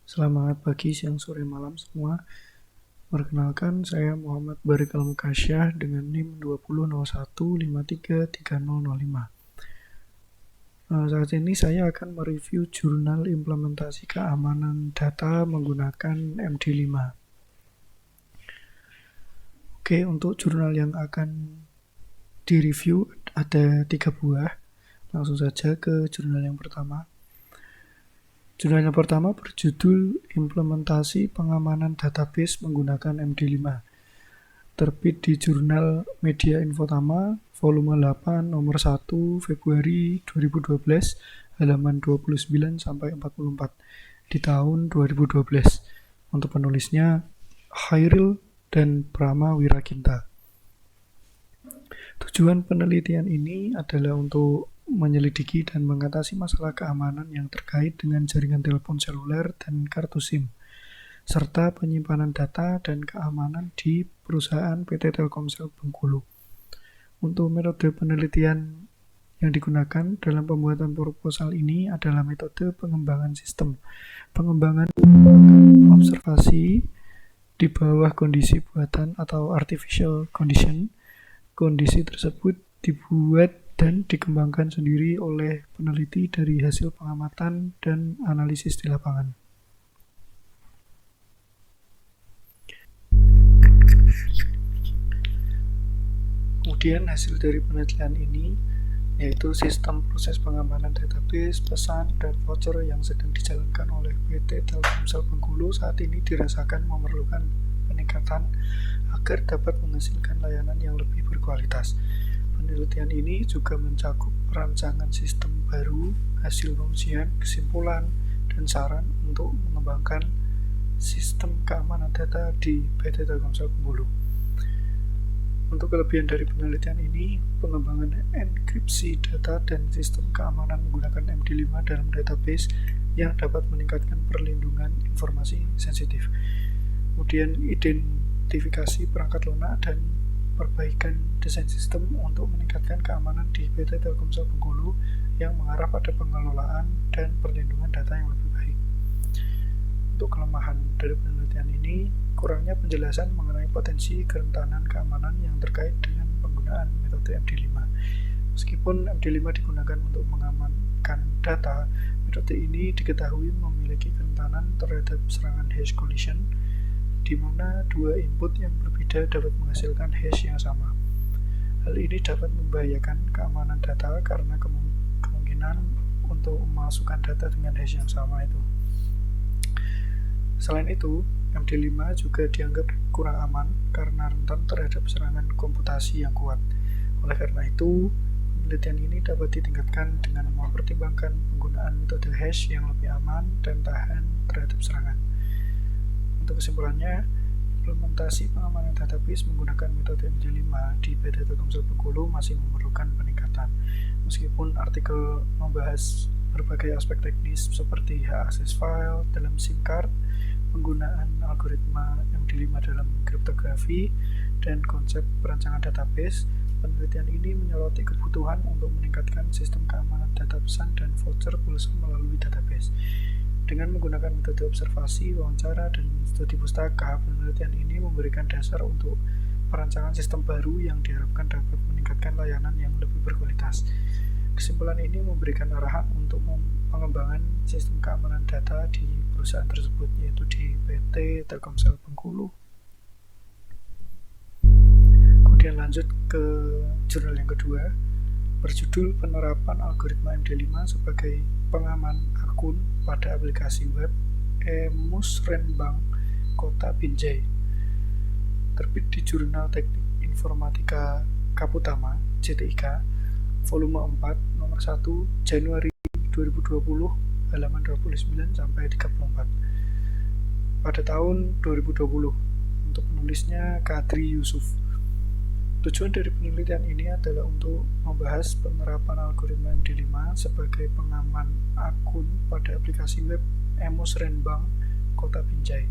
Selamat pagi, siang, sore, malam semua. Perkenalkan, saya Muhammad Barik Al-Mukasyah dengan NIM 2001533005. Saat ini saya akan mereview jurnal implementasi keamanan data menggunakan MD5. Oke, untuk jurnal yang akan direview ada 3 buah. Langsung saja ke jurnal yang pertama. Jurnal yang pertama berjudul Implementasi Pengamanan Database Menggunakan MD5. Terbit di Jurnal Media Infotama, volume 8, nomor 1, Februari 2012, halaman 29-44, di tahun 2012. Untuk penulisnya, Khairil dan Prama Wiraginta. Tujuan penelitian ini adalah untuk menyelidiki dan mengatasi masalah keamanan yang terkait dengan jaringan telepon seluler dan kartu SIM, serta penyimpanan data dan keamanan di perusahaan PT Telkomsel Bengkulu. Untuk metode penelitian yang digunakan dalam pembuatan proposal ini adalah metode pengembangan sistem, pengembangan observasi di bawah kondisi buatan atau artificial condition. Kondisi tersebut dibuat dan dikembangkan sendiri oleh peneliti dari hasil pengamatan dan analisis di lapangan. Kemudian hasil dari penelitian ini yaitu sistem proses pengamanan database, pesan, dan voucher yang sedang dijalankan oleh PT Telkomsel Bengkulu saat ini dirasakan memerlukan peningkatan agar dapat menghasilkan layanan yang lebih berkualitas. Penelitian ini juga mencakup perancangan sistem baru, hasil pengujian, kesimpulan, dan saran untuk mengembangkan sistem keamanan data di PT Telkomsel Bengkulu. Untuk kelebihan dari penelitian ini, pengembangan enkripsi data dan sistem keamanan menggunakan MD5 dalam database yang dapat meningkatkan perlindungan informasi sensitif. Kemudian identifikasi perangkat lunak dan perbaikan desain sistem untuk meningkatkan keamanan di PT Telkomsel Bengkulu yang mengarah pada pengelolaan dan perlindungan data yang lebih baik. Untuk kelemahan dari penelitian ini, kurangnya penjelasan mengenai potensi kerentanan keamanan yang terkait dengan penggunaan metode MD5. Meskipun MD5 digunakan untuk mengamankan data, metode ini diketahui memiliki kerentanan terhadap serangan hash collision, di mana dua input yang berbeda dapat menghasilkan hash yang sama. Hal ini dapat membahayakan keamanan data karena kemungkinan untuk memasukkan data dengan hash yang sama itu. Selain itu, MD5 juga dianggap kurang aman karena rentan terhadap serangan komputasi yang kuat. Oleh karena itu, penelitian ini dapat ditingkatkan dengan mempertimbangkan penggunaan metode hash yang lebih aman dan tahan terhadap serangan. Untuk kesimpulannya, implementasi pengamanan database menggunakan metode MD5 di PT Telkomsel Bengkulu masih memerlukan peningkatan. Meskipun artikel membahas berbagai aspek teknis seperti hak akses file dalam SIM card, penggunaan algoritma MD5 dalam kriptografi, dan konsep perancangan database, penelitian ini menyoroti kebutuhan untuk meningkatkan sistem keamanan data pesan dan voucher pulsa melalui database. Dengan menggunakan metode observasi, wawancara, dan studi pustaka, penelitian ini memberikan dasar untuk perancangan sistem baru yang diharapkan dapat meningkatkan layanan yang lebih berkualitas. Kesimpulan ini memberikan arahan untuk pengembangan sistem keamanan data di perusahaan tersebut, yaitu di PT Telkomsel Bengkulu. Kemudian lanjut ke jurnal yang kedua, berjudul Penerapan Algoritma MD5 sebagai Pengaman Akun pada Aplikasi Web Musrenbang Kota Binjai. Terbit di Jurnal Teknik Informatika Kaputama (JTIK), volume 4, nomor 1, Januari 2020, halaman 29-34, pada tahun 2020. Untuk penulisnya Kadri Yusuf. Tujuan dari penelitian ini adalah untuk membahas penerapan algoritma MD5 sebagai pengaman akun pada aplikasi web Musrenbang Kota Binjai,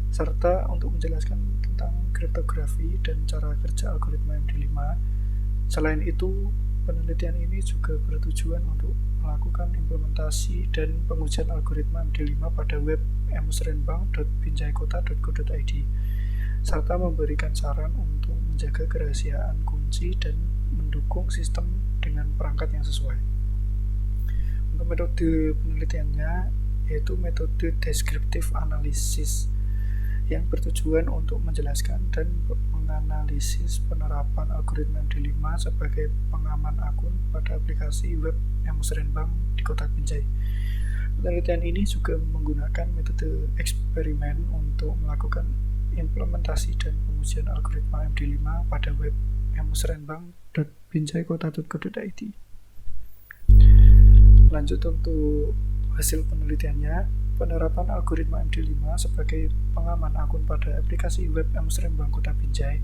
serta untuk menjelaskan tentang kriptografi dan cara kerja algoritma MD5. Selain itu, penelitian ini juga bertujuan untuk melakukan implementasi dan pengujian algoritma MD5 pada web musrenbank.binjaikota.go.id serta memberikan saran untuk menjaga kerahasiaan kunci dan mendukung sistem dengan perangkat yang sesuai. Untuk metode penelitiannya yaitu metode descriptive analysis yang bertujuan untuk menjelaskan dan menganalisis penerapan algoritma MD5 sebagai pengaman akun pada aplikasi web musrenbank di Kota Binjai. Penelitian ini juga menggunakan metode eksperimen untuk melakukan implementasi dan pengujian algoritma MD5 pada web musrenbank.binjaikota.go.id. Lanjut untuk hasil penelitiannya, penerapan algoritma MD5 sebagai pengaman akun pada aplikasi web musrenbank Kota Binjai.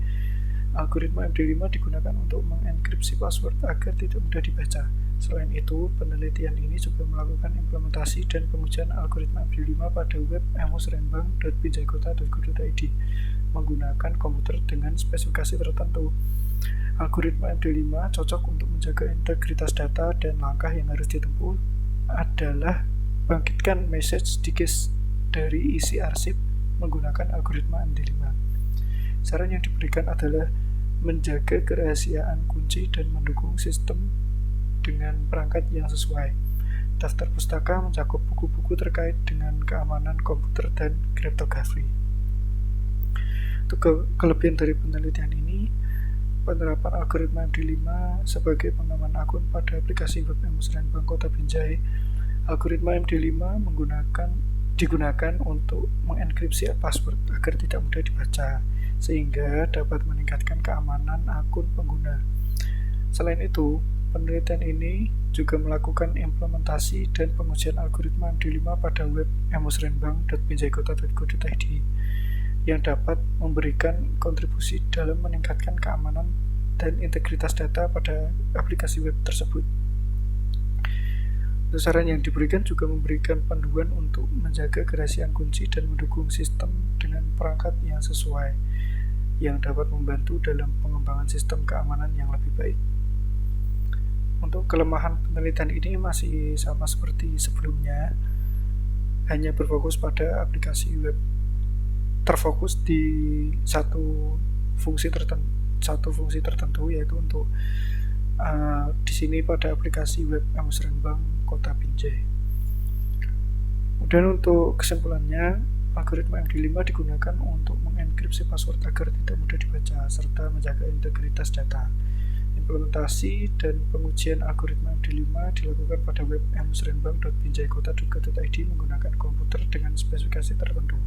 Algoritma MD5 digunakan untuk mengenkripsi password agar tidak mudah dibaca. Selain itu, penelitian ini juga melakukan implementasi dan pengujian algoritma MD5 pada web musrenbank.binjaikota.go.id menggunakan komputer dengan spesifikasi tertentu. Algoritma MD5 cocok untuk menjaga integritas data dan langkah yang harus ditempuh adalah bangkitkan message digex dari isi arsip menggunakan algoritma MD5. Saran yang diberikan adalah menjaga kerahasiaan kunci dan mendukung sistem dengan perangkat yang sesuai. Daftar pustaka mencakup buku-buku terkait dengan keamanan komputer dan kriptografi. Untuk kelebihan dari penelitian ini, penerapan algoritma MD5 sebagai pengaman akun pada aplikasi web musrenbank Kota Binjai. Algoritma MD5 digunakan untuk mengenkripsi password agar tidak mudah dibaca, sehingga dapat meningkatkan keamanan akun pengguna. Selain itu, penelitian ini juga melakukan implementasi dan pengujian algoritma MD5 pada web musrenbank.binjaikota.go.id yang dapat memberikan kontribusi dalam meningkatkan keamanan dan integritas data pada aplikasi web tersebut. Saran yang diberikan juga memberikan panduan untuk menjaga kerahasiaan kunci dan mendukung sistem dengan perangkat yang sesuai, yang dapat membantu dalam pengembangan sistem keamanan yang lebih baik. Untuk kelemahan penelitian ini masih sama seperti sebelumnya, hanya berfokus pada aplikasi web, terfokus di satu fungsi tertentu yaitu untuk di sini pada aplikasi web musrenbank Kota Binjai. Kemudian untuk kesimpulannya, algoritma MD5 digunakan untuk mengenkripsi password agar tidak mudah dibaca serta menjaga integritas data. Implementasi dan pengujian algoritma MD5 dilakukan pada web musrenbank.binjaikota.go.id menggunakan komputer dengan spesifikasi tertentu.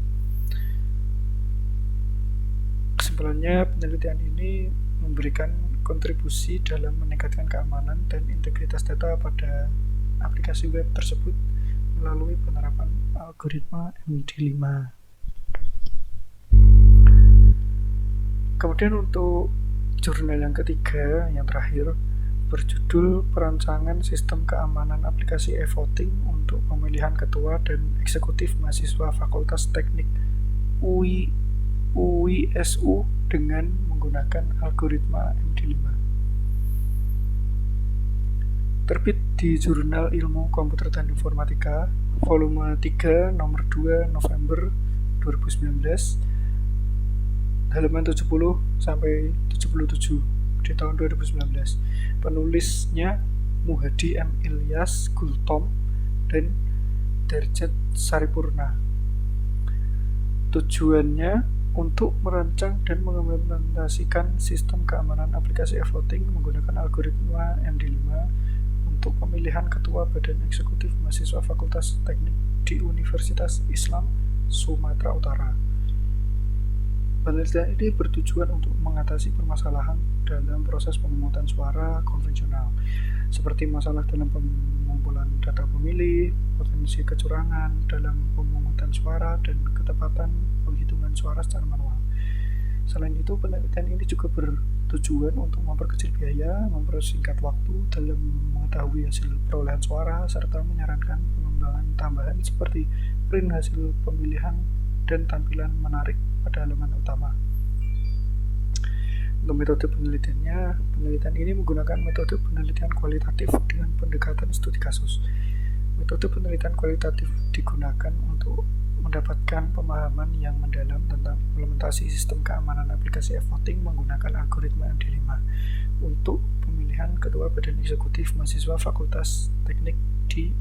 Kesimpulannya, penelitian ini memberikan kontribusi dalam meningkatkan keamanan dan integritas data pada aplikasi web tersebut melalui penerapan algoritma MD5. Kemudian untuk jurnal yang ketiga, yang terakhir, berjudul Perancangan Sistem Keamanan Aplikasi e-Voting untuk Pemilihan Ketua dan Eksekutif Mahasiswa Fakultas Teknik UISU dengan menggunakan algoritma MD5. Terbit di Jurnal Ilmu Komputer dan Informatika, volume 3, nomor 2, November 2019, halaman 70 sampai 77 di tahun 2019. Penulisnya Muhadi M. Ilyas Gultom dan Derjat Saripurna. Tujuannya untuk merancang dan mengimplementasikan sistem keamanan aplikasi e-voting menggunakan algoritma MD5 untuk pemilihan ketua badan eksekutif mahasiswa Fakultas Teknik di Universitas Islam Sumatera Utara. Penelitian ini bertujuan untuk mengatasi permasalahan dalam proses pemungutan suara konvensional, seperti masalah dalam pengumpulan data pemilih, potensi kecurangan dalam pemungutan suara, dan ketepatan penghitungan suara secara manual. Selain itu, penelitian ini juga bertujuan untuk memperkecil biaya, mempersingkat waktu dalam mengetahui hasil perolehan suara, serta menyarankan pengembangan tambahan seperti print hasil pemilihan dan tampilan menarik pada halaman utama. Untuk metode penelitiannya, penelitian ini menggunakan metode penelitian kualitatif dengan pendekatan studi kasus. Metode penelitian kualitatif digunakan untuk mendapatkan pemahaman yang mendalam tentang implementasi sistem keamanan aplikasi e-voting menggunakan algoritma MD5 untuk pemilihan ketua badan eksekutif mahasiswa Fakultas Teknik di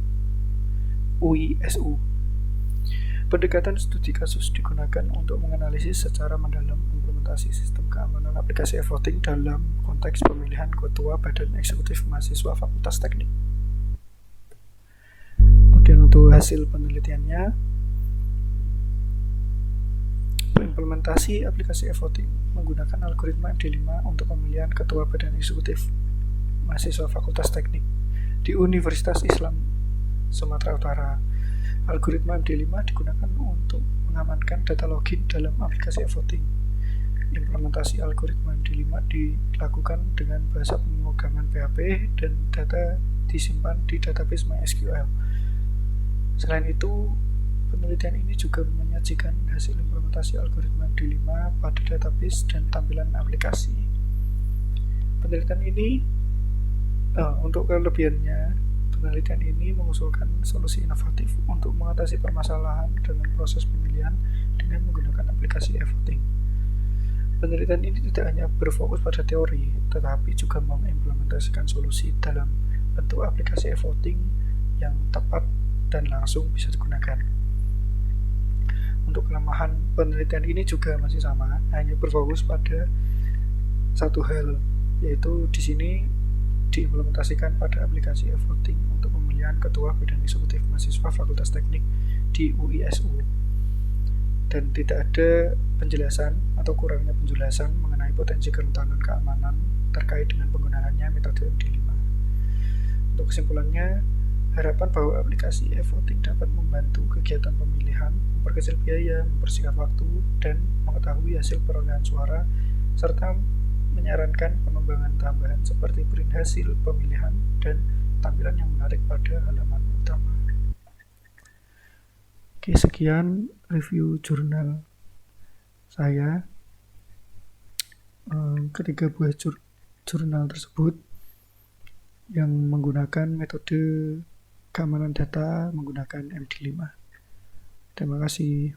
UISU. Pendekatan studi kasus digunakan untuk menganalisis secara mendalam implementasi sistem keamanan aplikasi e-voting dalam konteks pemilihan ketua badan eksekutif mahasiswa Fakultas Teknik. Kemudian untuk hasil penelitiannya, implementasi aplikasi e-voting menggunakan algoritma MD5 untuk pemilihan ketua badan eksekutif mahasiswa Fakultas Teknik di Universitas Islam Sumatera Utara. Algoritma MD5 digunakan untuk mengamankan data login dalam aplikasi e-voting. Implementasi algoritma MD5 dilakukan dengan bahasa pemrograman PHP dan data disimpan di database MySQL. Selain itu, penelitian ini juga menyajikan hasil implementasi algoritma MD5 pada database dan tampilan aplikasi. Penelitian ini, untuk kelebihannya, penelitian ini mengusulkan solusi inovatif untuk mengatasi permasalahan dalam proses pemilihan dengan menggunakan aplikasi e-voting. Penelitian ini tidak hanya berfokus pada teori, tetapi juga mengimplementasikan solusi dalam bentuk aplikasi e-voting yang tepat dan langsung bisa digunakan. Untuk kelemahan penelitian ini juga masih sama, hanya berfokus pada satu hal, yaitu di sini diimplementasikan pada aplikasi e-voting untuk pemilihan ketua badan eksekutif mahasiswa Fakultas Teknik di UISU, dan tidak ada penjelasan atau kurangnya penjelasan mengenai potensi kerentanan keamanan terkait dengan penggunaannya metode MD5. Untuk kesimpulannya, harapan bahwa aplikasi e-voting dapat membantu kegiatan pemilihan, memperkecil biaya, mempersingkat waktu, dan mengetahui hasil perolehan suara, serta menyarankan pengembangan tambahan seperti print hasil pemilihan dan tampilan yang menarik pada halaman utama. Oke, sekian review jurnal saya. Ketiga buah jurnal tersebut yang menggunakan metode keamanan data menggunakan MD5. Terima kasih.